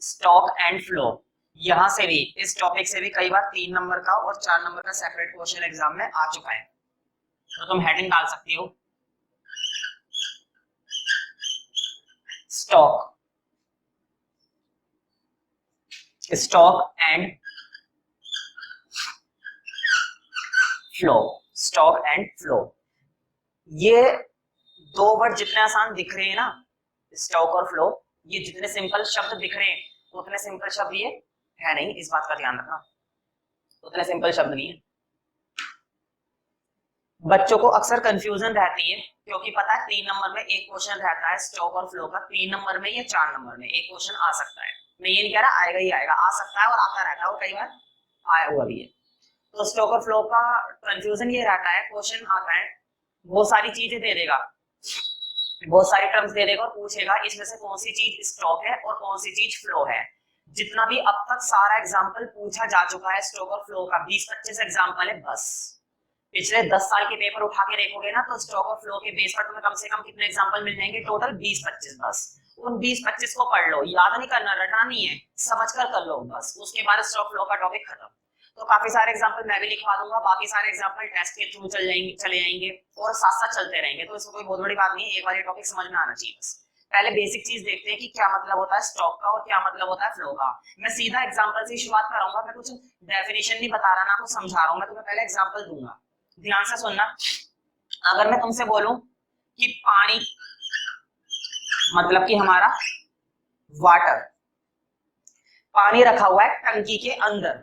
Stock and flow. यहां से भी, इस टॉपिक से भी कई बार 3 नंबर का और 4 नंबर का सेपरेट क्वेश्चन एग्जाम में आ चुका है, तो तुम हेडिंग डाल सकती हो stock, stock and flow, stock and flow. ये दो वर्ड जितने आसान दिख रहे हैं ना, स्टॉक और फ्लो, ये जितने सिंपल शब्द दिख रहे हैं उतने सिंपल शब्द ये है नहीं, इस बात का ध्यान रखना, उतने सिंपल शब्द नहीं है। बच्चों को अक्सर कंफ्यूजन रहती है, क्योंकि पता है 3 नंबर में एक क्वेश्चन रहता है स्टॉक और फ्लो का, 3 नंबर में या 4 नंबर में एक क्वेश्चन आ सकता है। मैं ये नहीं कह रहा आएगा ही आएगा, आ सकता है और आता रहता है, और कई बार आया हुआ भी है। तो स्टॉक और फ्लो का कंफ्यूजन ये रहता है, क्वेश्चन आता है बहुत सारी चीजें दे देगा, बहुत सारी टर्म्स दे देगा और पूछेगा इसमें से कौन सी चीज स्टॉक है और कौन सी चीज फ्लो है। जितना भी अब तक सारा एग्जाम्पल पूछा जा चुका है स्टॉक और फ्लो का, 20-25 एग्जाम्पल है बस। पिछले 10 साल के पेपर उठा के देखोगे ना, तो स्टॉक और फ्लो के बेस पर तुम्हें कम से कम कितने एग्जाम्पल मिल जाएंगे, टोटल 20-25 बस। उन 20-25 को पढ़ लो, याद नहीं करना, रटना नहीं है, समझ कर लो बस, उसके बाद स्टॉक फ्लो का टॉपिक खत्म। तो काफी सारे एग्जाम्पल मैं भी लिखवा दूंगा, बाकी सारे एग्जाम्पल टेस्ट के थ्रू चले जाएंगे और साथ साथ चलते रहेंगे, तो इसमें कोई बहुत बड़ी बात नहीं है, एक बार ये टॉपिक समझ में आना चाहिए बस। पहले बेसिक चीज देखते हैं कि क्या मतलब होता है स्टॉक का और क्या मतलब होता है फ्लो का। मैं सीधा एग्जांपल से शुरुआत कराऊंगा, मैं कुछ डेफिनेशन नहीं बता रहा ना कुछ समझा रहा हूं, मैं तुम्हें पहले एग्जांपल दूंगा, ध्यान से सुनना। अगर मैं तुमसे बोलूं कि पानी मतलब कि हमारा वाटर, पानी रखा हुआ है टंकी के अंदर,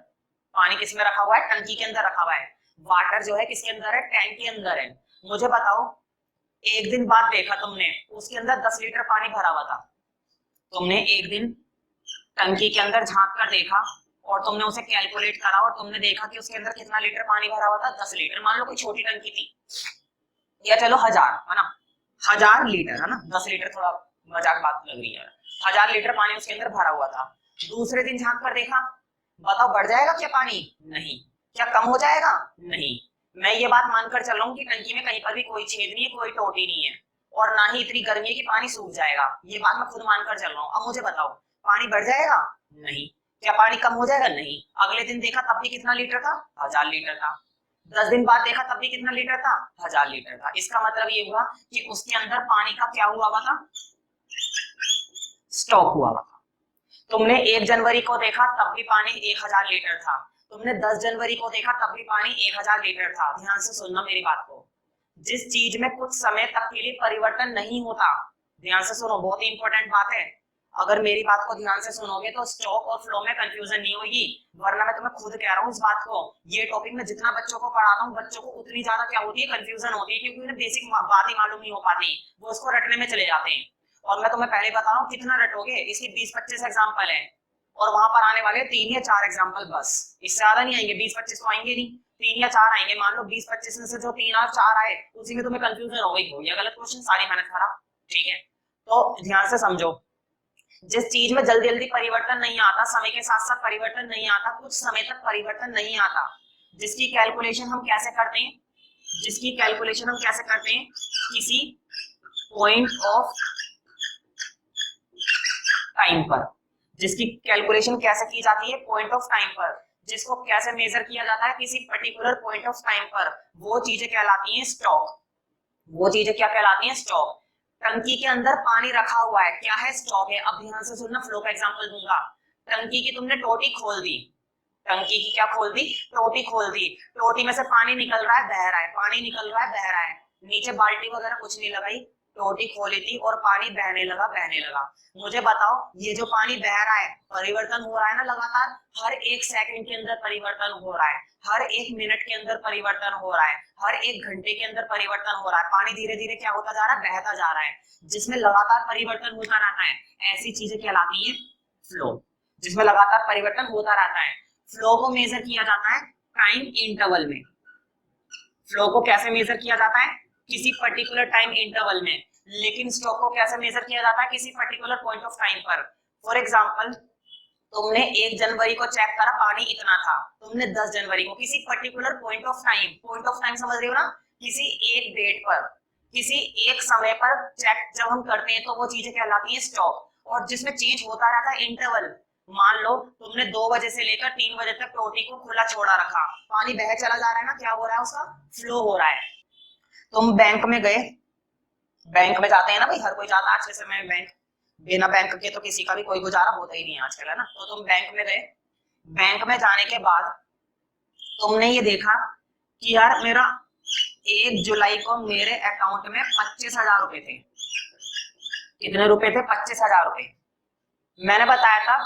पानी किस में रखा हुआ है, टंकी के अंदर रखा हुआ है, वाटर जो है किसके अंदर है, टैंक के अंदर है। मुझे बताओ एक दिन बाद देखा तुमने उसके अंदर 10 लीटर पानी भरा हुआ था, तुमने एक दिन टंकी के अंदर झांक कर देखा और तुमने उसे कैलकुलेट करा और तुमने देखा कि उसके अंदर कितना लीटर पानी भरा हुआ था, 10 लीटर। मान लो कोई छोटी टंकी थी, या चलो 1000 है ना, 1000 लीटर है ना, 10 लीटर थोड़ा मजाक बात लग रही है, 1000 लीटर पानी उसके अंदर भरा हुआ था। दूसरे दिन झांक कर देखा, बताओ बढ़ जाएगा क्या पानी, नहीं। क्या कम हो जाएगा, नहीं। मैं ये बात मानकर चल रहा हूँ कि टंकी में कहीं पर भी कोई छेद नहीं है, कोई टोटी नहीं है, और ना ही इतनी गर्मी है कि पानी सूख जाएगा, ये बात मैं खुद मानकर चल रहा हूँ। अब मुझे बताओ पानी बढ़ जाएगा, नहीं। क्या पानी कम हो जाएगा, नहीं। अगले दिन देखा तब भी कितना लीटर था, 1000 लीटर था। 10 दिन बाद देखा तब भी कितना लीटर था, 1000 लीटर था। इसका मतलब ये हुआ कि उसके अंदर पानी का क्या हुआ था, स्टॉक हुआ था। तुमने 1 जनवरी को देखा तब भी पानी 1000 लीटर था, तुमने 10 जनवरी को देखा तब भी पानी 1000 लीटर था। ध्यान से सुनना मेरी बात को, जिस चीज में कुछ समय तक के लिए परिवर्तन नहीं होता, ध्यान से सुनो, बहुत ही इंपॉर्टेंट बात है, अगर मेरी बात को ध्यान से सुनोगे तो स्टॉक और फ्लो में कंफ्यूजन नहीं होगी, वरना मैं तुम्हें खुद कह रहा हूँ इस बात को, ये टॉपिक में जितना बच्चों को पढ़ाता हूँ बच्चों को उतनी ज्यादा क्या होती है, कंफ्यूजन होती है, क्योंकि उन्हें बेसिक बात ही मालूम नहीं हो पाती, वो उसको रटने में चले जाते हैं। और मैं तुम्हें पहले बता रहा हूँ कितना रटोगे, इसकी 20-25 एग्जाम्पल है, और वहां पर आने वाले 3 या 4 एग्जाम्पल बस, इससे ज्यादा नहीं आएंगे, 20-25 तो आएंगे नहीं, 3 या 4 आएंगे। मान लो 20-25 में से जो 3 और 4 आए उसी में तुम्हें कंफ्यूजन हो गई, हो गया गलत क्वेश्चन, सारी मेहनत खराब, ठीक है। तो ध्यान से समझो, जिस चीज में जल्दी जल्दी परिवर्तन नहीं आता, समय के साथ साथ परिवर्तन नहीं आता, कुछ समय तक परिवर्तन नहीं आता, जिसकी कैलकुलेशन हम कैसे करते हैं, जिसकी कैलकुलेशन हम कैसे करते हैं, किसी पॉइंट ऑफ टाइम पर, जिसकी कैलकुलेशन कैसे की जाती है, पॉइंट ऑफ टाइम पर, जिसको कैसे मेजर किया जाता है, किसी पर्टिकुलर पॉइंट ऑफ टाइम पर, वो चीजें कहलाती हैं स्टॉक, वो चीजें क्या कहलाती हैं, स्टॉक। टंकी के अंदर पानी रखा हुआ है, क्या है, स्टॉक है। अब ध्यान से सुनना, फ्लो का एग्जांपल दूंगा। टंकी की तुमने टोटी खोल दी, टंकी की क्या खोल दी, टोटी खोल दी, टोटी में से पानी निकल रहा है, बह रहा है, पानी निकल रहा है, बह रहा है, नीचे बाल्टी वगैरह कुछ नहीं लगाई, टोटी खोली थी और पानी बहने लगा, बहने लगा। मुझे बताओ ये जो पानी बह रहा है परिवर्तन हो रहा है ना लगातार, हर 1 सेकंड के अंदर परिवर्तन हो रहा है, हर 1 मिनट के अंदर परिवर्तन हो रहा है, हर 1 घंटे के अंदर परिवर्तन हो रहा है, पानी धीरे धीरे क्या होता जा रहा है, बहता जा रहा है, जिसमें लगातार परिवर्तन होता रहता है, ऐसी चीजें कहलाती है फ्लो, जिसमें लगातार परिवर्तन होता रहता है। फ्लो को मेजर किया जाता है टाइम इंटरवल में, फ्लो को कैसे मेजर किया जाता है, किसी पर्टिकुलर टाइम इंटरवल में, लेकिन स्टॉक को कैसे मेजर किया जाता है, किसी पर्टिकुलर पॉइंट ऑफ टाइम पर। फॉर एग्जांपल तुमने 1 जनवरी को चेक करा पानी इतना था, तुमने 10 जनवरी को, किसी particular point of time, point of time समझ रहे हो ना, किसी एक डेट पर, किसी एक समय पर चेक जब हम करते हैं तो वो चीजें कहलाती है स्टॉक, और जिसमें चेंज होता रहता है इंटरवल, मान लो तुमने 2 बजे से लेकर 3 बजे तक टोटी को खुला छोड़ा रखा, पानी बह चला जा रहा है ना, क्या हो रहा है, उसका फ्लो हो रहा है। तुम बैंक में गए, बैंक में जाते हैं ना भाई, हर कोई जाता है आज के समय में बैंक, बिना बैंक के तो किसी का भी कोई गुजारा होता ही नहीं है आजकल, है ना। तो तुम बैंक में गए, बैंक में जाने के बाद तुमने ये देखा कि यार मेरा 1 जुलाई को मेरे अकाउंट में 25,000 रुपए थे। कितने रुपए थे? 25,000 रुपए। मैंने बताया था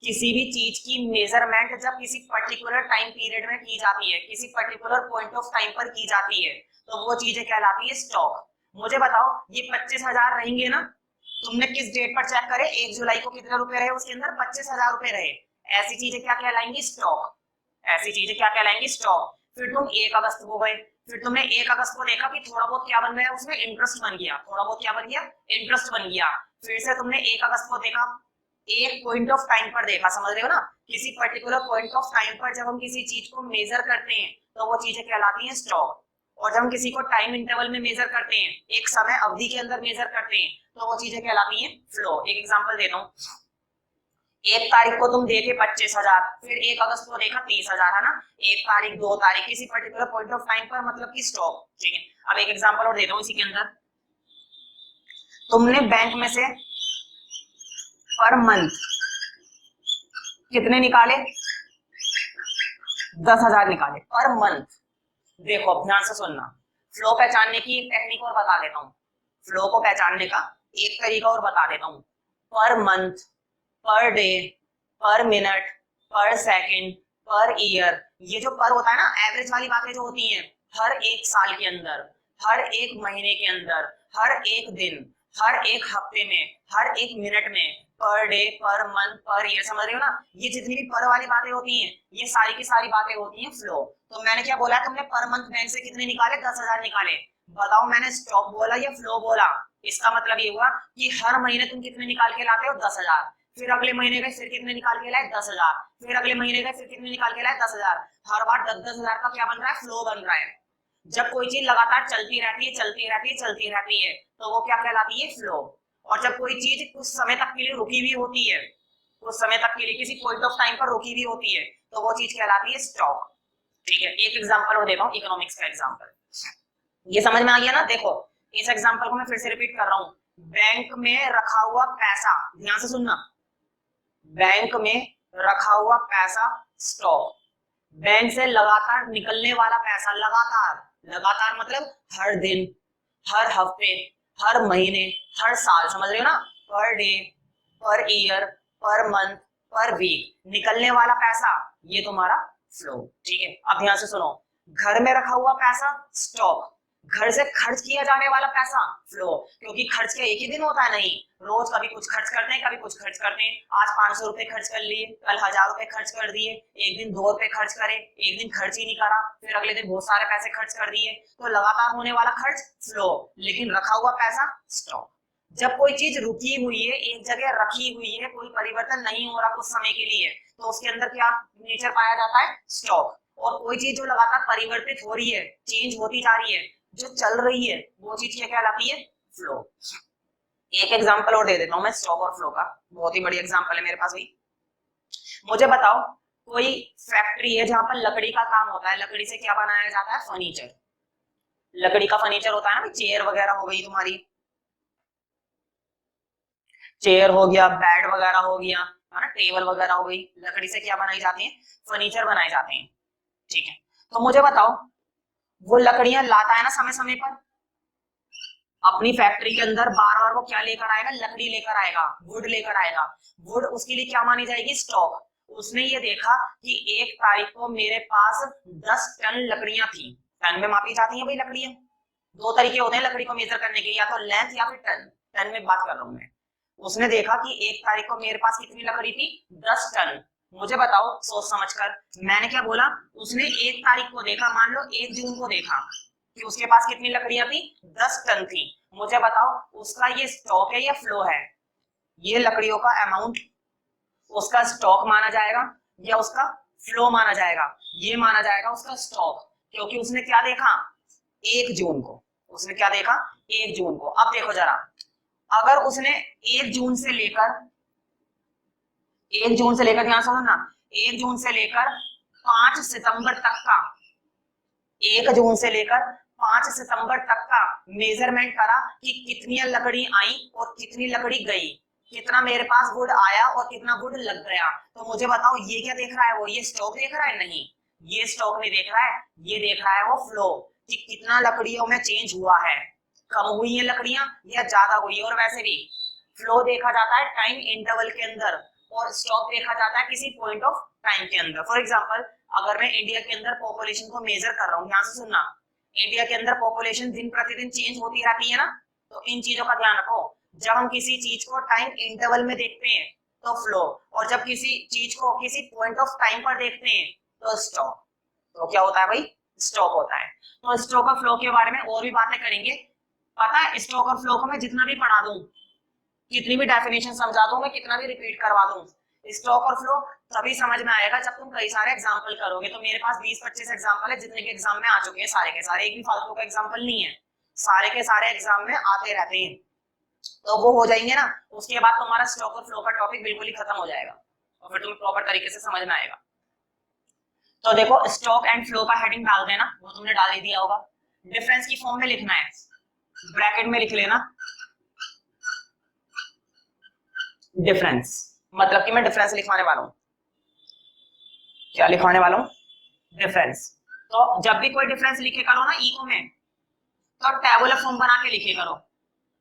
किसी भी चीज की मेजरमेंट जब किसी पर्टिकुलर टाइम पीरियड में की जाती है, किसी पर्टिकुलर पॉइंट ऑफ टाइम पर की जाती है, तो वो चीजें कहलाती है स्टॉक। मुझे बताओ ये 25,000 रहेंगे ना, तुमने किस डेट पर चेक करे, 1 जुलाई को कितने रुपए रहे उसके अंदर? 25,000 रुपए रहे। ऐसी चीजें क्या कहलाएंगी? स्टॉक। ऐसी चीजें क्या कहलाएंगी? स्टॉक। फिर तुम 1 अगस्त को गए, फिर तुमने 1 अगस्त को देखा कि थोड़ा बहुत क्या बन गया उसमें? इंटरेस्ट बन गया। थोड़ा बहुत क्या बन गया? इंटरेस्ट बन गया। फिर से तुमने 1 अगस्त को देखा, एक पॉइंट ऑफ टाइम पर देखा, समझ रहे हो ना, किसी पर्टिकुलर पॉइंट ऑफ टाइम पर जब हम किसी चीज को मेजर करते हैं तो वो चीजें कहलाती हैं स्टॉक। और जब हम किसी को टाइम इंटरवल में मेजर करते हैं, एक समय अवधि के अंदर मेजर करते हैं, तो वो चीजें कहलाती हैं फ्लो। एक एग्जांपल देता हूँ, 1 तारीख को तुम देखे 25,000, फिर 1 अगस्त को देखा 30,000, है ना। 1 तारीख, 2 तारीख, किसी पर्टिकुलर पॉइंट ऑफ टाइम पर, मतलब कि स्टॉक। ठीक है, अब एक एग्जांपल और देता हूँ इसी के अंदर। तुमने बैंक में से पर मंथ कितने निकाले? 10,000 निकाले पर मंथ। देखो ध्यान से सुनना, फ्लो पहचानने की एक टेक्निक और बता देता हूँ, फ्लो को पहचानने का एक तरीका और बता देता हूँ। पर मंथ, पर डे, पर मिनट, पर सेकंड, पर ईयर, ये जो पर होता है ना, एवरेज वाली बातें जो होती हैं, हर एक साल के अंदर, हर एक महीने के अंदर, हर एक दिन, हर एक हफ्ते में, हर एक मिनट में, per day, per month, per year, समझ रहे हो ना। ये जितनी भी पर वाली बातें होती हैं, ये सारी की सारी बातें होती हैं फ्लो। तो मैंने क्या बोला, तुमने पर मंथ बैंक से कितने निकाले? 10,000 निकाले। बताओ मैंने स्टॉक बोला या फ्लो बोला? इसका मतलब ये हुआ कि हर महीने तुम कितने निकाल के लाते हो? 10,000। फिर अगले महीने गए फिर कितने निकाल के लाए? 10,000। फिर अगले महीने गए फिर कितने निकाल के लाए? 10,000। हर बार 10,000 का क्या बन रहा है? फ्लो बन रहा है। जब कोई चीज लगातार चलती रहती है, चलती रहती है, चलती रहती है, तो वो क्या कहलाती है? फ्लो। और जब कोई चीज कुछ समय तक के लिए रुकी हुई होती है, कुछ समय तक के लिए किसी पॉइंट ऑफ टाइम पर रुकी हुई होती है, तो वो चीज कहलाती है स्टॉक। ठीक है, एक एग्जांपल और देता हूँ, इकोनॉमिक्स का एग्जांपल। ये समझ में आ गया ना? देखो इस एग्जांपल को मैं फिर से रिपीट कर रहा हूँ। बैंक में रखा हुआ पैसा, ध्यान से सुनना, बैंक में रखा हुआ पैसा स्टॉक। बैंक से लगातार निकलने वाला पैसा, लगातार, लगातार मतलब हर दिन, हर हफ्ते, हर महीने, हर साल, समझ रहे हो ना। Per day, per year, per month, पर वीक निकलने वाला पैसा, ये तुम्हारा फ्लो। ठीक है, अब ध्यान से सुनो, घर में रखा हुआ पैसा स्टॉक, घर से खर्च किया जाने वाला पैसा फ्लो, क्योंकि खर्च का एक ही दिन होता है नहीं, रोज कभी कुछ खर्च करते हैं, कभी कुछ खर्च करते हैं। आज 500 रुपए खर्च कर लिए, कल 1,000 रुपए खर्च कर दिए, एक दिन 2 रुपए खर्च करे, एक दिन खर्च ही नहीं करा, फिर अगले दिन बहुत सारे पैसे खर्च कर दिए। तो लगातार होने वाला खर्च फ्लो, लेकिन रखा हुआ पैसा स्टॉक। जब कोई चीज रुकी हुई है, एक जगह रखी हुई है, कोई परिवर्तन नहीं हो रहा कुछ समय के लिए, तो उसके अंदर क्या नेचर पाया जाता है? स्टॉक। और कोई चीज जो लगातार परिवर्तित हो रही है, चेंज होती जा रही है, जो चल रही है, वो चीज क्या कहलाती है? फ्लो। एक एग्जांपल और दे देता हूं मैं स्टॉक और फ्लो का, बहुत ही बढ़िया एग्जांपल है मेरे पास भी। मुझे बताओ कोई फैक्ट्री है जहां पर लकड़ी का काम होता है, लकड़ी से क्या बनाया जाता है? फर्नीचर। लकड़ी का फर्नीचर होता है ना, चेयर वगैरह हो गई तुम्हारी, चेयर हो गया, बेड वगैरह हो गया, है ना, टेबल वगैरह हो गई, लकड़ी से क्या बनाई जाती है? फर्नीचर बनाए जाते हैं। ठीक है, तो मुझे बताओ वो लकड़ियां लाता है ना समय समय पर अपनी फैक्ट्री के अंदर, बार बार वो क्या लेकर आएगा? लकड़ी लेकर आएगा, वुड लेकर आएगा। वुड उसके लिए क्या मानी जाएगी? स्टॉक। उसने ये देखा कि 1 तारीख को मेरे पास 10 टन लकड़ियां थी, टन में मापी जाती हैं भाई लकड़ियां। 2 तरीके होते हैं लकड़ी को मेजर करने के, या तो लेंथ या फिर टन, टन में बात कर रहा हूं मैं। उसने देखा कि 1 तारीख को मेरे पास कितनी लकड़ी थी? 10 टन। मुझे बताओ सोच समझकर, मैंने क्या बोला? उसने 1 तारीख को देखा, मान लो 1 जून को देखा कि उसके पास कितनी लकड़ियां थी? 10 टन थी। मुझे बताओ उसका ये स्टॉक है या फ्लो है? ये लकड़ियों का अमाउंट उसका स्टॉक माना जाएगा या उसका फ्लो माना जाएगा? ये माना जाएगा उसका स्टॉक, क्योंकि उसने क्या देखा? 1 जून को। उसने क्या देखा? 1 जून को। अब देखो जरा, अगर उसने 1 जून से लेकर 1 जून से लेकर, ध्यान से सुनना, 1 जून से लेकर 5 सितंबर तक का, 1 जून से लेकर 5 सितंबर तक का मेजरमेंट करा कि कितनी लकड़ी आई और कितनी लकड़ी गई, कितना मेरे पास वुड आया और कितना वुड लग गया। तो मुझे बताओ ये क्या देख रहा है, वो ये स्टॉक देख रहा है? नहीं, ये स्टॉक नहीं देख रहा है, ये देख रहा है वो फ्लो, कि कितना लकड़ियों में चेंज हुआ है, कम हुई है लकड़ियां या ज्यादा हुई है। और वैसे भी फ्लो देखा जाता है टाइम इंटरवल के अंदर और स्टॉक देखा जाता है किसी पॉइंट ऑफ टाइम के अंदर। फॉर एग्जांपल अगर मैं इंडिया के अंदर पॉपुलेशन को मेजर कर रहा हूँ, ध्यान से सुनना, इंडिया के अंदर पॉपुलेशन दिन प्रतिदिन चेंज होती रहती है ना, तो इन चीजों का ध्यान रखो। जब हम किसी चीज को टाइम इंटरवल में देखते हैं तो फ्लो, और जब किसी चीज को किसी पॉइंट ऑफ टाइम पर देखते हैं तो स्टॉक। तो क्या होता है भाई? स्टॉक होता है। तो स्टॉक और फ्लो के बारे में और भी बातें करेंगे। पता है स्टॉक और फ्लो को मैं जितना भी पढ़ा दूं, कितनी भी डेफिनेशन समझा दूं, मैं कितना भी रिपीट करवा दूं, स्टॉक और फ्लो तभी समझ में आएगा जब तुम कई सारे एग्जांपल करोगे। तो मेरे पास 20-25 एग्जांपल है, जितने के एग्जाम में आ चुके हैं सारे के सारे, एक भी फालतू का एग्जांपल नहीं है, सारे के सारे एग्जाम में आते रहते हैं। तो वो हो जाएंगे ना, उसके बाद तुम्हारा स्टॉक और फ्लो का टॉपिक बिल्कुल ही खत्म हो जाएगा और फिर तुम्हें प्रॉपर तरीके से समझ में आएगा। तो देखो स्टॉक एंड फ्लो का हेडिंग डाल देना, वो तुमने डाल ही दिया होगा। डिफरेंस की फॉर्म में लिखना है, ब्रैकेट में लिख लेना डिफरेंस, मतलब कि मैं डिफरेंस लिखवाने वाला हूं। क्या लिखवाने वाला हूं? डिफरेंस। तो जब भी कोई डिफरेंस लिखे करो ना इको में, तो टेबुलर फॉर्म बना के लिखे करो।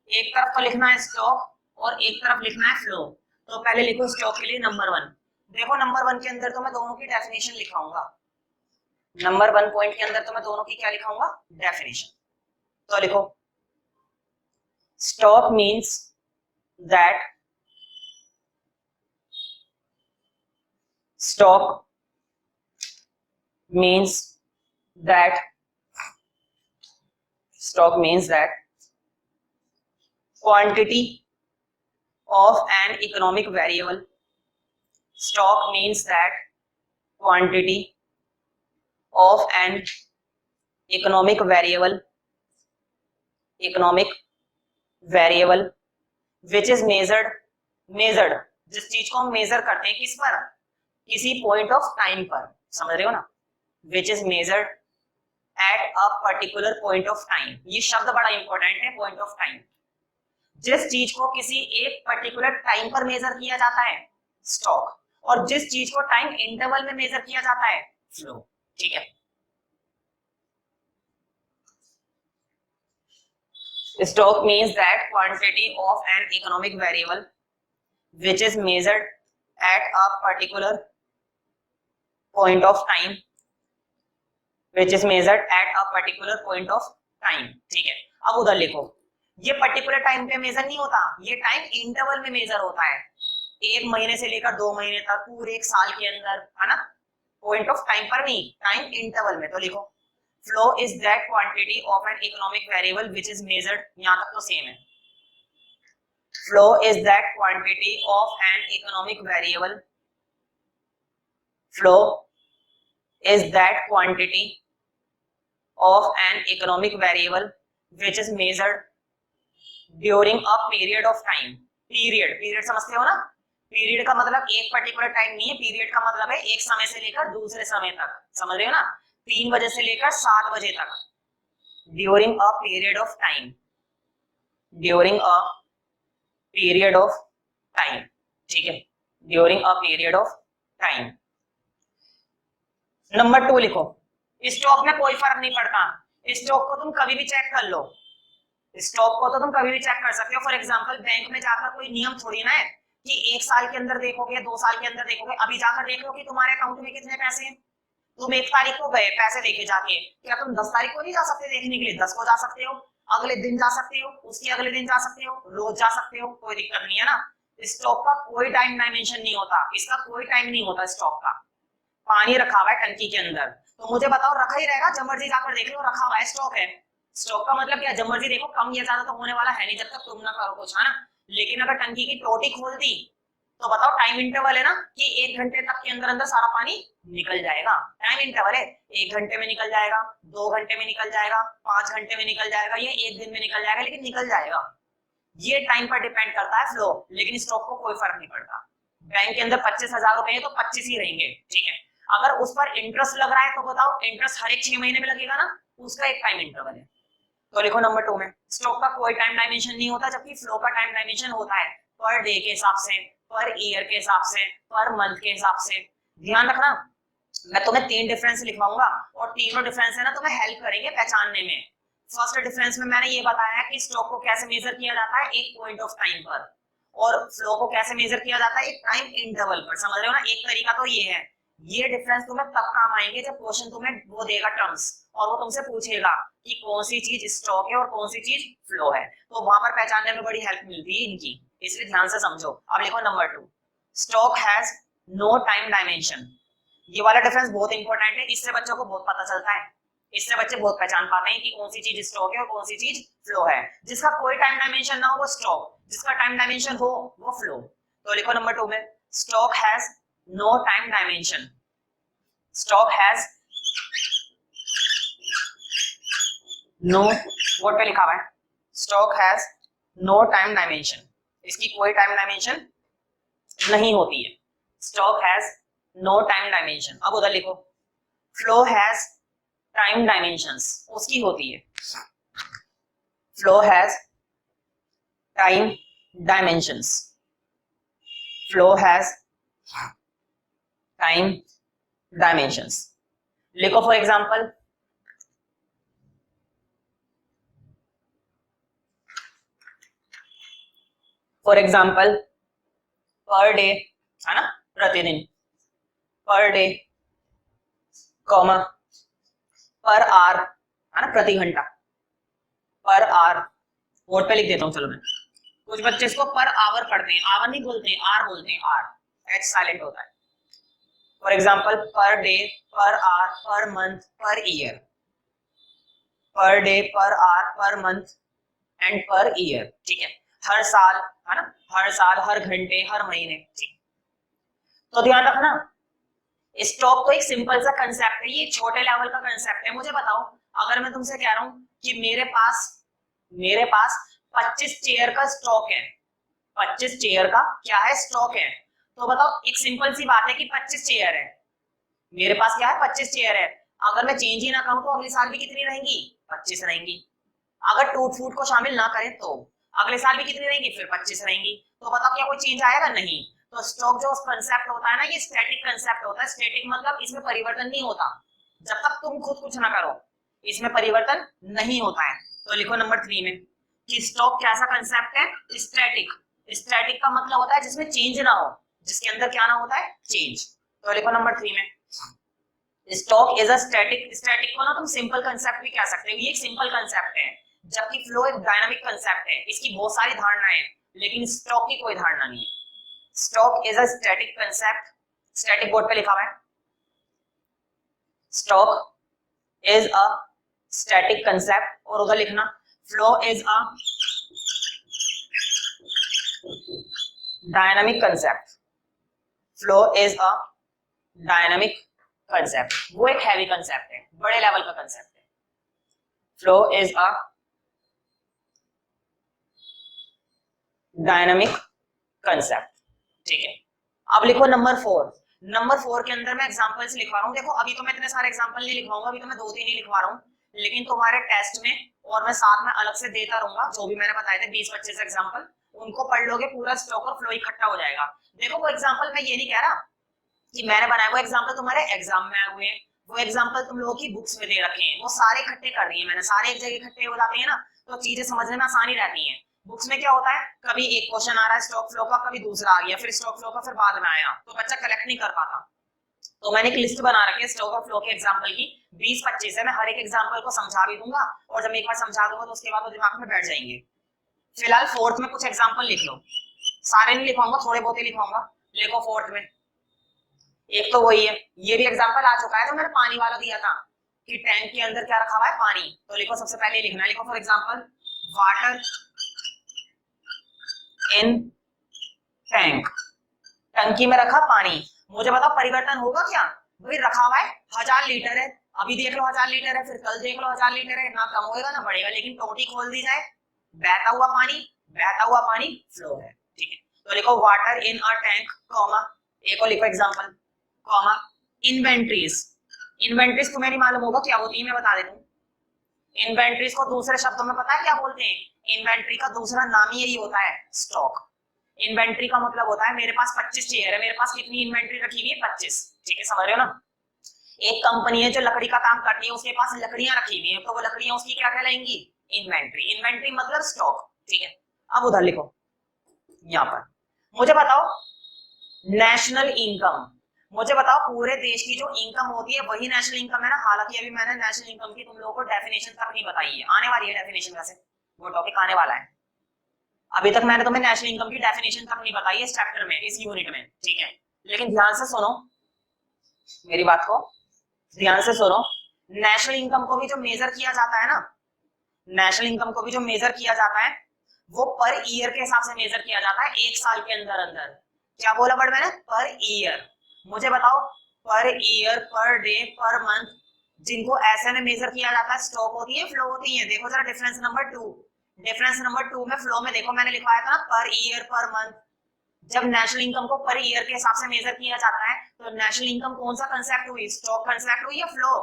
एक तरफ तो लिखना है स्टॉक और एक तरफ लिखना है फ्लो। तो पहले लिखो स्टॉक के लिए नंबर 1। देखो नंबर 1 के अंदर तो मैं दोनों की डेफिनेशन लिखाऊंगा, नंबर 1 पॉइंट के अंदर तो मैं दोनों की क्या लिखाऊंगा? डेफिनेशन। तो लिखो stock means that, stock means that, stock means that quantity of an economic variable, stock means that quantity of an economic variable, economic variable which is measured, measured जिस चीज को हम मेजर करते हैं किस पर? किसी पॉइंट ऑफ टाइम पर, समझ रहे हो ना, which is measured at a particular point of time। ये शब्द बड़ा इंपॉर्टेंट है, पॉइंट ऑफ टाइम। जिस चीज को किसी एक पर्टिकुलर टाइम पर मेजर किया जाता है स्टॉक, और जिस चीज को टाइम इंटरवल में मेजर किया जाता है फ्लो। ठीक है, stock means that quantity of an economic variable which is measured at a particular point of time, which is measured at a particular point of time। ठीक है, अब उधर लिखो, ये पर्टिकुलर टाइम पे मेजर नहीं होता, ये टाइम इंटरवल में मेजर होता है, 1 महीने से लेकर 2 महीने तक, पूरे 1 साल के अंदर, है ना, पॉइंट ऑफ टाइम पर नहीं, टाइम इंटरवल में। तो लिखो flow is that quantity of an economic variable which is measured, यहां तक तो सेम है। Flow is that quantity of an economic variable, flow is that quantity of an economic variable which is measured during a period of time। Period समझते हो ना, period का मतलब एक पर्टिकुलर टाइम नहीं है, पीरियड का मतलब है एक समय से लेकर दूसरे समय तक, समझ रहे हो ना, 3 बजे से लेकर 7 बजे तक, during a period of time, during a period of time. ठीक है, during a period of time. Number 2 लिखो, स्टॉक में कोई फर्क नहीं पड़ता, स्टॉक को तुम कभी भी चेक कर लो, स्टॉक को तो तुम कभी भी चेक कर सकते हो। फॉर एग्जांपल बैंक में जाकर कोई नियम थोड़ी ना है कि 1 साल के अंदर देखोगे, 2 साल के अंदर देखोगे, अभी जाकर देख लो कि तुम्हारे अकाउंट में कितने पैसे हैं। तुम 1 तारीख को गए पैसे देके जाके, क्या तुम 10 तारीख को नहीं जा सकते देखने के लिए? 10 को जा सकते हो, अगले दिन जा सकते हो, उसके अगले दिन जा सकते हो, रोज जा सकते हो, कोई दिक्कत नहीं है ना। स्टॉक का कोई टाइम डायमेंशन नहीं होता, इसका कोई टाइम नहीं होता स्टॉक का। पानी रखा हुआ है टंकी के अंदर, तो मुझे बताओ रखा ही रहेगा, जब मर्जी जाकर देख लो, रखा हुआ है, स्टॉक है। स्टॉक का मतलब क्या? जब मर्जी देखो, कम या ज्यादा तो होने वाला है नहीं जब तक तुम ना करो कुछ, है ना। लेकिन अगर टंकी की टोटी खोल दी तो बताओ टाइम इंटरवल है ना कि 1 घंटे तक के अंदर अंदर सारा पानी निकल जाएगा, टाइम इंटरवल है। 1 घंटे में निकल जाएगा, 2 घंटे में निकल जाएगा, 5 घंटे में निकल जाएगा, ये 1 दिन में निकल जाएगा, लेकिन निकल जाएगा। ये टाइम पर डिपेंड करता है फ्लो, लेकिन स्टॉक को कोई फर्क नहीं पड़ता। बैंक के अंदर 25,000 रुपए है तो 25 ही रहेंगे, ठीक है। अगर उस पर इंटरेस्ट लग रहा है तो बताओ इंटरेस्ट हर एक 6 महीने में लगेगा ना, उसका एक टाइम इंटरवल है। तो लिखो नंबर 2 में स्टॉक का कोई टाइम डायमेंशन नहीं होता, जबकि फ्लो का टाइम डायमेंशन होता है पर डे के हिसाब से, पर ईयर के हिसाब से, पर मंथ के हिसाब से। ध्यान रखना, मैं तुम्हें 3 डिफरेंस लिखवाऊंगा और तीनों डिफरेंस है ना तुम्हें हेल्प करेंगे पहचानने में। फर्स्ट डिफरेंस में मैंने ये बताया कि स्टॉक को कैसे मेजर किया जाता है एक पॉइंट ऑफ टाइम पर, और फ्लो को कैसे मेजर किया जाता है एक टाइम इंटरवल पर। समझ रहे हो ना, एक तरीका तो ये है। ये डिफरेंस तुम्हें तब काम आएंगे जब क्वेश्चन तुम्हें वो देगा टर्म्स, और वो तुमसे पूछेगा कि कौन सी चीज स्टॉक है और कौन सी चीज फ्लो है, तो वहां पर पहचानने में बड़ी हेल्प मिलती है इनकी, इसलिए ध्यान से समझो। अब लिखो number 2, stock has no time dimension. ये वाला डिफरेंस बहुत इंपॉर्टेंट है, इससे बच्चों को बहुत पता चलता है, इससे बच्चे बहुत पहचान पाते हैं कि कौन सी चीज स्टॉक है और कौन सी चीज फ्लो है। जिसका कोई टाइम डायमेंशन ना हो वो स्टॉक, जिसका टाइम डायमेंशन हो वो फ्लो। तो लिखो नंबर 2 में stock has no time dimension, stock has no, board पे लिखा हुआ है stock has no time dimension, इसकी कोई टाइम डायमेंशन नहीं होती है, stock has no time dimension. अब उधर लिखो फ्लो हैज टाइम डायमेंशंस, उसकी होती है, flow has time dimensions, flow has time dimensions. लिखो फॉर एग्जांपल पर डे है ना, प्रतिदिन, per day comma per hour है ना, प्रति घंटा, पर आवर। बोर्ड पे लिख देता हूं चलो मैं, कुछ बच्चे इसको पर आवर पढ़ते हैं, आवर नहीं बोलते आर बोलते हैं, आर एच साइलेंट होता है। For example per day, per hour, per month, per year, per day, per hour, per month and per year, ठीक है। हर साल है ना, हर साल, हर घंटे, हर महीने, ठीक। तो ध्यान रखना, स्टॉक तो एक सिंपल सा कंसेप्ट है, ये छोटे लेवल का कंसेप्ट है। मुझे बताओ अगर मैं तुमसे कह रहा हूं कि मेरे पास 25 चेयर का स्टॉक है, 25 चेयर का क्या है स्टॉक है, तो बताओ एक सिंपल सी बात है कि 25 चेयर है, मेरे पास क्या है 25 चेयर है। अगर मैं चेंज ही ना करूं तो अगले साल भी कितनी रहेंगी 25 रहेंगी। अगर टूट फूट को शामिल ना करें तो अगले साल भी कितनी रहेंगी फिर 25 रहेंगी। तो बताओ क्या कोई चेंज आएगा, नहीं। तो स्टॉक जो कंसेप्ट होता है ना, ये स्टैटिक कंसेप्ट होता है। स्टैटिक मतलब इसमें परिवर्तन नहीं होता, जब तक तुम खुद कुछ ना करो इसमें परिवर्तन नहीं होता है। तो लिखो नंबर 3 में कि स्टॉक कैसा कंसेप्ट है, स्टैटिक। स्टैटिक का मतलब होता है जिसमें चेंज ना हो, जिसके अंदर क्या ना होता है चेंज। तो लिखो नंबर 3 में stock is a static. Static को ना तुम सिंपल कंसेप्ट भी कह सकते हो, ये एक सिंपल कंसेप्ट है, जबकि फ्लो एक डायनामिक कंसेप्ट है, इसकी बहुत सारी धारणाएं हैं लेकिन स्टॉक की कोई धारणा नहीं है। Stock is a static concept, static board पे लिखा हुआ है stock is a static concept, और उधर लिखना flow is a dynamic concept, flow is a dynamic concept. वो एक हैवी कंसेप्ट है, बड़े लेवल का कंसेप्ट है। Flow is a dynamic concept, ठीक है। अब लिखो नंबर 4। नंबर 4 के अंदर मैं एग्जांपल्स लिखवा रहा हूं। देखो अभी तो मैं इतने सारे एग्जांपल नहीं लिखवाऊंगा, अभी तो मैं 2-3 ही लिखवा रहा हूं, लेकिन तुम्हारे टेस्ट में और मैं साथ में अलग से देता रहूंगा, जो भी मैंने बताए थे 20-25 एग्जांपल, उनको पढ़ लोगे पूरा स्टॉक और फ्लो इकट्ठा हो जाएगा। देखो वो एग्जांपल मैं ये नहीं कह रहा कि मैंने बनाया वो एग्जांपल तुम्हारे एग्जाम में आए हुए हैं, वो एग्जांपल तुम लोगों की बुक्स में दे रखे हैं, वो सारे इकट्ठे कर दिए मैंने, सारे एक जगह इकट्ठे हो जाते हैं ना, तो चीजें समझने में आसानी रहती है। बुक्स में क्या होता है, कभी एक क्वेश्चन आ रहा है स्टॉक फ्लो का, कभी दूसरा आ गया, फिर स्टॉक फ्लो का फिर बाद में आया, तो बच्चा कलेक्ट नहीं कर पाता। तो मैंने एक लिस्ट बना रखी है स्टॉक और फ्लो के एग्जांपल की, 20-25 है। मैं हर एक एग्जांपल को समझा भी दूंगा, और जब एक बार समझा दूंगा तो उसके बाद वो दिमाग में बैठ जाएंगे। फिलहाल 4th में कुछ एग्जांपल लिख लो, सारे नहीं लिखवाऊंगा, थोड़े बहुत ही लिखवाऊंगा। लिखो 4th में एक तो वही है, ये भी एग्जांपल आ चुका है जो मैंने पानी वाला दिया था कि टैंक के अंदर क्या रखा हुआ है पानी। तो लिखो सबसे पहले लिखना है, लिखो for example water in tank, टंकी में रखा पानी। मुझे बताओ परिवर्तन होगा क्या, भाई रखा हुआ है 1000 लीटर है, अभी देख लो 1000 लीटर है, फिर कल देख लो 1000 लीटर है, ना कम होएगा ना बढ़ेगा। लेकिन टोटी खोल दी जाए, बहता हुआ पानी फ्लो है, ठीक है। तो लिखो water in a tank comma, एक और लिखो एग्जांपल कॉमा इन्वेंट्रीज। इन्वेंट्रीज तुम्हें नहीं मालूम होगा क्या होती है, मैं बता देता हूँ। इन्वेंट्रीज को दूसरे शब्दों में पता है क्या बोलते हैं? इन्वेंट्री का दूसरा नाम ही यही होता है, स्टॉक। इन्वेंट्री का मतलब होता है मेरे पास 25 चेयर है, मेरे पास कितनी इन्वेंट्री रखी हुई है? 25। ठीक है, समझ रहे हो ना? एक कंपनी है जो लकड़ी का काम करती है, उसके पास लकड़ियां रखी हुई है, तो वो लकड़ियां उसकी क्या कहलाएंगी? इन्वेंट्री। इन्वेंट्री मतलब स्टॉक। ठीक है, अब उधर लिखो, यहाँ पर मुझे बताओ नेशनल इनकम। मुझे बताओ पूरे देश की जो इनकम होती है वही नेशनल इनकम है ना? हालांकि अभी मैंने नेशनल इनकम की तुम लोगों को डेफिनेशन तक नहीं बताई है, आने वाली है डेफिनेशन, वैसे वो टॉपिक आने वाला है। अभी तक मैंने तुम्हें नेशनल इनकम की डेफिनेशन तक नहीं बताई है इस चैप्टर में, इस यूनिट में। ठीक है, लेकिन ध्यान से सुनो मेरी बात को, ध्यान से सुनो। नेशनल इनकम को भी जो मेजर किया जाता है ना, नेशनल इनकम को भी जो मेजर किया जाता है वो पर ईयर के हिसाब से मेजर किया जाता है, एक साल के अंदर अंदर। क्या बोला बट मैंने? Per year. मुझे बताओ per year, per day, per month, जिनको ऐसे में मेजर किया जाता है स्टॉक होती है, फ्लो होती है? देखो जरा डिफरेंस नंबर 2, डिफरेंस नंबर 2 में फ्लो में देखो मैंने लिखवाया था ना पर ईयर पर मंथ। जब नेशनल इनकम को पर ईयर के हिसाब से मेजर किया जाता है तो नेशनल इनकम कौन सा कंसेप्ट हुई? स्टॉक कंसेप्ट हुई या फ्लो?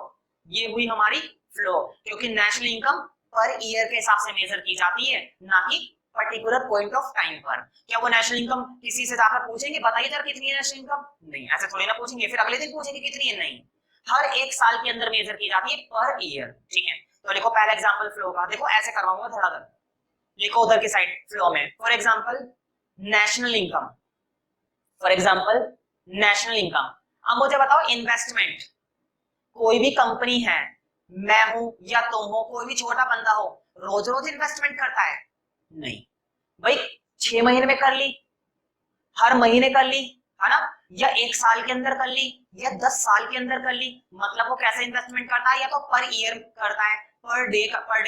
ये हुई हमारी फ्लो, क्योंकि नेशनल इनकम पर ईयर के हिसाब से मेजर की जाती है, ना कि पर्टिकुलर पॉइंट ऑफ टाइम पर। क्या वो नेशनल इनकम किसी से जाकर पूछेंगे बताइए जरा कितनी है नेशनल इनकम? नहीं, ऐसे थोड़ी ना पूछेंगे, फिर अगले दिन पूछेंगे कितनी है? नहीं, हर एक साल के अंदर मेजर की जाती है पर ईयर। ठीक है, तो देखो पहला एग्जांपल फ्लो का, देखो ऐसे करवाऊंगा धड़ाधड़, लिखो उधर की साइड फ्लो में। For example national income, for example national income. अब मुझे बताओ इन्वेस्टमेंट, कोई भी कंपनी है, मैं हूं या तुम हो, कोई भी छोटा बंदा हो, रोज रोज इन्वेस्टमेंट करता है? नहीं भाई, 6 महीने में कर ली, हर महीने कर ली, है ना? या एक साल के अंदर कर ली, या 10 साल के अंदर कर ली। मतलब वो कैसे इन्वेस्टमेंट करता है? या तो पर ईयर करता है, पर डे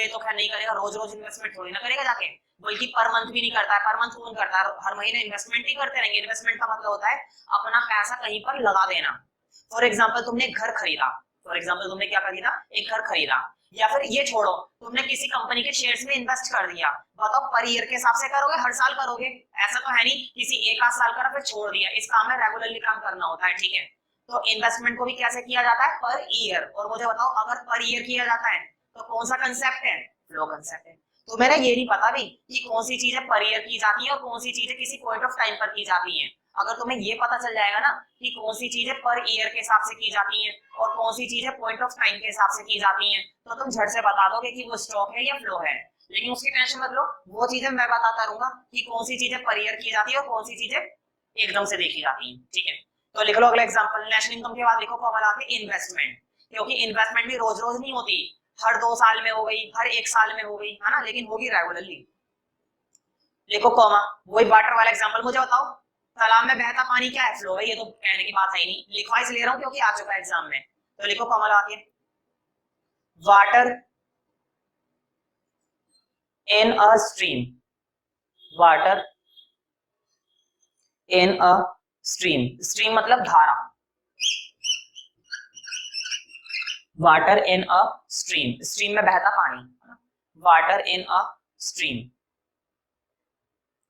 तो खैर नहीं करेगा, रोज रोज इन्वेस्टमेंट थोड़ी ना करेगा जाके, बल्कि पर मंथ भी नहीं करता है। पर मंथ कौन करता है? हर महीने इन्वेस्टमेंट ही करते रहेंगे। इन्वेस्टमेंट का मतलब होता है अपना पैसा कहीं पर लगा देना। फॉर एग्जाम्पल तुमने घर खरीदा, फॉर एग्जाम्पल तुमने क्या खरीदा? एक घर खरीदा। या फिर ये छोड़ो, तुमने किसी कंपनी के शेयर्स में इन्वेस्ट कर दिया, बताओ पर ईयर के हिसाब से करोगे, हर साल करोगे? ऐसा तो है नहीं किसी एक आध साल करा फिर छोड़ दिया, इस काम में रेगुलरली काम करना होता है। ठीक है, तो इन्वेस्टमेंट को भी कैसे किया जाता है? Per year. और मुझे बताओ अगर पर ईयर किया जाता है तो कौन सा कंसेप्ट है? फ्लो कंसेप्ट है। तो मेरा ये नहीं पता भी कि कौन सी चीजें पर ईयर की जाती है और कौन सी चीजें किसी पॉइंट ऑफ टाइम पर की जाती है। अगर तुम्हें ये पता चल जाएगा ना कि कौन सी चीजें पर ईयर के हिसाब से की जाती हैं और कौन सी चीजें पॉइंट ऑफ टाइम के हिसाब से की जाती हैं, तो तुम झट से बता दोगे कि वो स्टॉक है या फ्लो है। लेकिन उसकी टेंशन मत लो, वो चीजें मैं बताता रहूंगा कि कौन सी चीजें पर ईयर की जाती है और कौन सी चीजें एकदम से देखी जाती हैं। ठीक है, तो लिख लो अगला एग्जांपल, नेशनल इनकम के बाद लिखो कॉमन आके इन्वेस्टमेंट, क्योंकि इन्वेस्टमेंट भी रोज रोज नहीं होती, हर 2 साल में हो गई, हर एक साल में हो गई, है ना, लेकिन होगी रेगुलरली। लिखो कॉमा, वही वाटर वाला एग्जांपल। मुझे बताओ तालाब में बहता पानी क्या है? फ्लो है। ये तो कहने की बात है ही नहीं, लिखवा इसलिए रहा हूं क्योंकि आ चुका है एग्जाम में। तो लिखो कॉमा लगा के, water in a stream, water in a stream, stream मतलब धारा, water in a stream, stream में बहता पानी, water in a stream,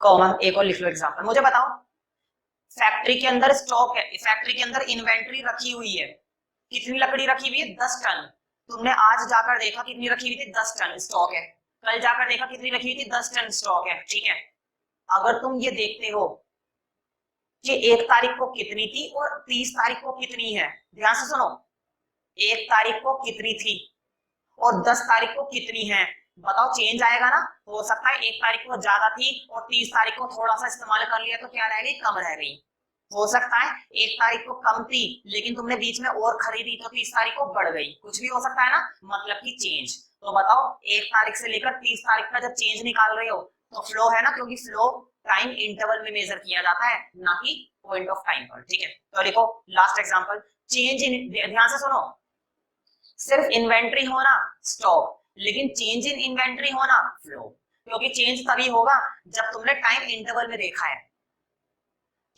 comma एक और लिख लो एग्जांपल। मुझे बताओ फैक्ट्री के अंदर स्टॉक है, फैक्ट्री के अंदर इन्वेंट्री रखी हुई है, कितनी लकड़ी रखी हुई है? 10 टन। तुमने आज जाकर देखा कितनी रखी हुई थी? 10 टन स्टॉक है। कल जाकर देखा कितनी रखी हुई थी? 10 टन स्टॉक है। ठीक है, अगर तुम ये देखते हो कि 1 तारीख को कितनी थी और 30 तारीख को कितनी है, ध्यान से सुनो, 1 तारीख को कितनी थी और 10 तारीख को कितनी है, बताओ चेंज आएगा ना? हो सकता है 1 तारीख को ज्यादा थी और 30 तारीख को थोड़ा सा इस्तेमाल कर लिया तो क्या रह गई? कम रह गई। हो सकता है 1 तारीख को कम थी लेकिन तुमने बीच में और खरीदी तो 30 तारीख को बढ़ गई, कुछ भी हो सकता है ना, मतलब कि चेंज। तो बताओ 1 तारीख से लेकर 30 तारीख का जब चेंज निकाल रहे हो तो फ्लो है ना, क्योंकि फ्लो टाइम इंटरवल में मेजर किया जाता है, ना कि पॉइंट ऑफ टाइम पर। ठीक है, तो देखो लास्ट एग्जांपल, चेंज इन, ध्यान से सुनो, सिर्फ इन्वेंट्री होना स्टॉक, लेकिन चेंज इन इन्वेंट्री होना फ्लो, क्योंकि चेंज तभी होगा जब तुमने टाइम इंटरवल में देखा है।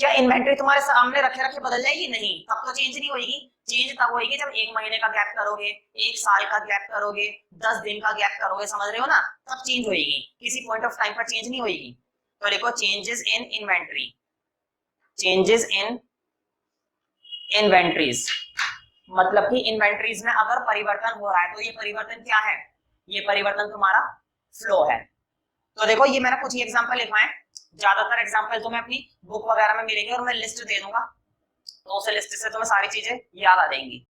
क्या इन्वेंट्री तुम्हारे सामने रखे रखे बदल जाएगी? नहीं, तब तो चेंज नहीं होगी। चेंज तब होगी जब 1 महीने का गैप करोगे, 1 साल का गैप करोगे, 10 दिन का गैप करोगे, समझ रहे हो ना, तब चेंज होगी, किसी पॉइंट ऑफ टाइम पर चेंज नहीं होगी। तो देखो changes in inventory, changes in inventories, मतलब कि इन्वेंट्रीज में अगर परिवर्तन हो रहा है तो ये परिवर्तन क्या है, ये परिवर्तन तुम्हारा फ्लो है। तो देखो ये मैंने कुछ ही एग्जांपल लिखवाए हैं, ज्यादातर एग्जांपल तुम्हें अपनी बुक वगैरह में मिलेंगे और मैं लिस्ट दे दूंगा, तो उस लिस्ट से तुम्हें सारी चीजें याद आ जाएंगी।